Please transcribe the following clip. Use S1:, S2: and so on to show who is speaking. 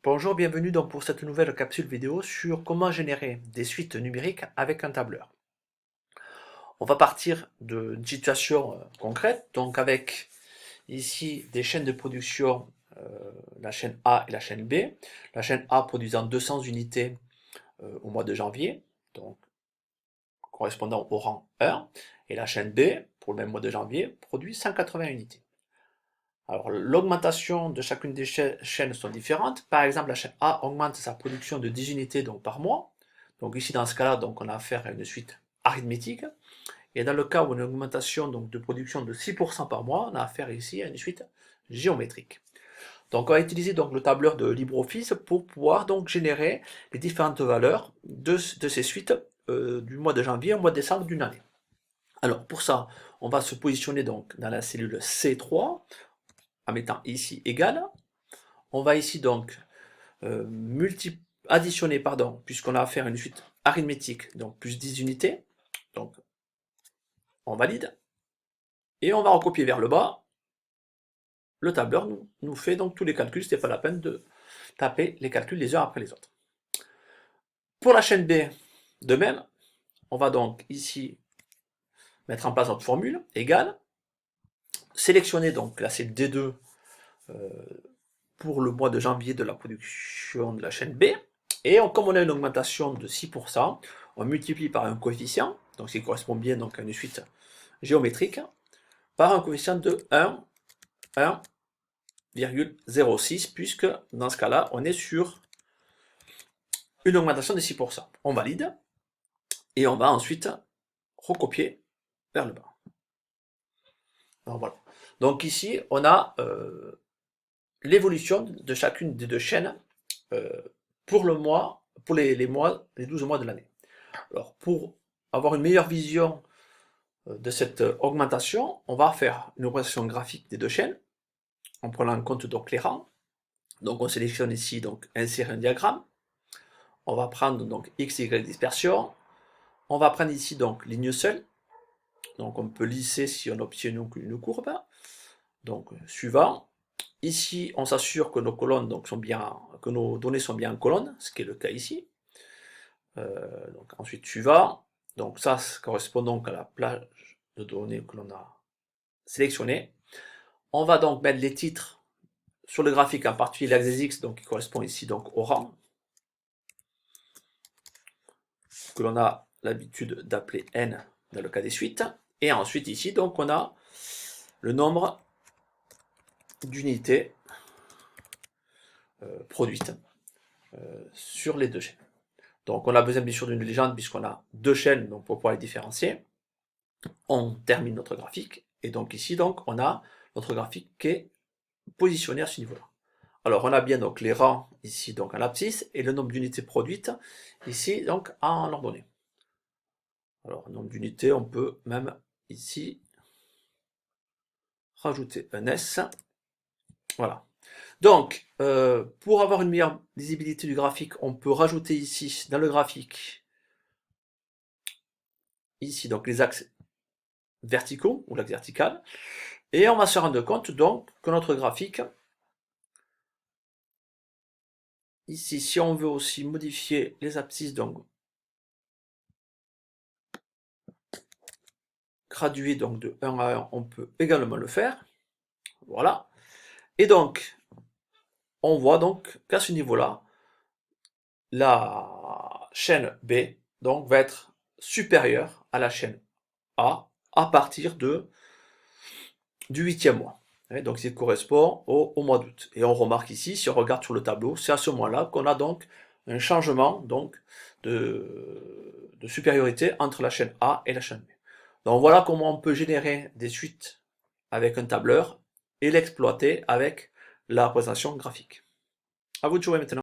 S1: Bonjour, bienvenue donc pour cette nouvelle capsule vidéo sur comment générer des suites numériques avec un tableur. On va partir d'une situation concrète, donc avec ici des chaînes de production, la chaîne A et la chaîne B. La chaîne A produisant 200 unités au mois de janvier, donc correspondant au rang 1, et la chaîne B, pour le même mois de janvier, produit 180 unités. Alors, l'augmentation de chacune des chaînes sont différentes. Par exemple, la chaîne A augmente sa production de 10 unités donc, par mois. Donc ici, dans ce cas-là, donc, on a affaire à une suite arithmétique. Et dans le cas où on a une augmentation donc, de production de 6% par mois, on a affaire ici à une suite géométrique. Donc on va utiliser donc, le tableur de LibreOffice pour pouvoir donc, générer les différentes valeurs de ces suites du mois de janvier au mois de décembre d'une année. Alors pour ça, on va se positionner donc dans la cellule C3, en mettant ici égal. On va ici donc additionner, puisqu'on a affaire à une suite arithmétique, donc plus 10 unités. Donc on valide. Et on va recopier vers le bas. Le tableur nous fait donc tous les calculs, c'était pas la peine de taper les calculs les uns après les autres. Pour la chaîne B, de même, on va donc ici mettre en place notre formule, égale, sélectionner donc la celle D2 pour le mois de janvier de la production de la chaîne B, et comme on a une augmentation de 6%, on multiplie par un coefficient, donc ce qui correspond bien donc à une suite géométrique, par un coefficient de 1,06, puisque dans ce cas-là, on est sur une augmentation de 6%. On valide, et on va ensuite recopier vers le bas. Alors voilà. Donc ici, on a l'évolution de chacune des deux chaînes pour les 12 mois de l'année. Alors pour avoir une meilleure vision de cette augmentation, on va faire une représentation graphique des deux chaînes en prenant en compte donc les rangs. Donc on sélectionne ici donc insérer un diagramme. On va prendre donc x, y dispersion. On va prendre ici donc ligne seule. Donc on peut lisser si on obtient une courbe. Donc suivant. Ici, on s'assure que nos colonnes donc, que nos données sont bien en colonne, ce qui est le cas ici. Donc ensuite suivant. Donc ça correspond donc à la plage de données que l'on a sélectionnée. On va donc mettre les titres sur le graphique, en particulier l'axe des X, donc qui correspond ici donc au rang, que l'on a l'habitude d'appeler N dans le cas des suites. Et ensuite ici, donc on a le nombre d'unités produites sur les deux chaînes. Donc on a besoin bien sûr d'une légende puisqu'on a deux chaînes donc pour pouvoir les différencier. On termine notre graphique et donc ici donc on a notre graphique qui est positionné à ce niveau-là. Alors on a bien donc les rangs ici donc en abscisse et le nombre d'unités produites ici donc en ordonnée. Alors nombre d'unités, on peut même ici rajouter un S. Voilà. Donc, pour avoir une meilleure lisibilité du graphique, on peut rajouter ici, dans le graphique, ici, donc les axes verticaux, ou l'axe vertical, et on va se rendre compte, donc, que notre graphique, ici, si on veut aussi modifier les abscisses, donc, graduer donc, de 1 à 1, on peut également le faire. Voilà. Et donc, on voit donc qu'à ce niveau-là, la chaîne B donc, va être supérieure à la chaîne A à partir du 8e mois. Donc, il correspond au mois d'août. Et on remarque ici, si on regarde sur le tableau, c'est à ce moment-là qu'on a donc un changement donc, de supériorité entre la chaîne A et la chaîne B. Donc, voilà comment on peut générer des suites avec un tableur et l'exploiter avec la représentation graphique. À vous de jouer maintenant.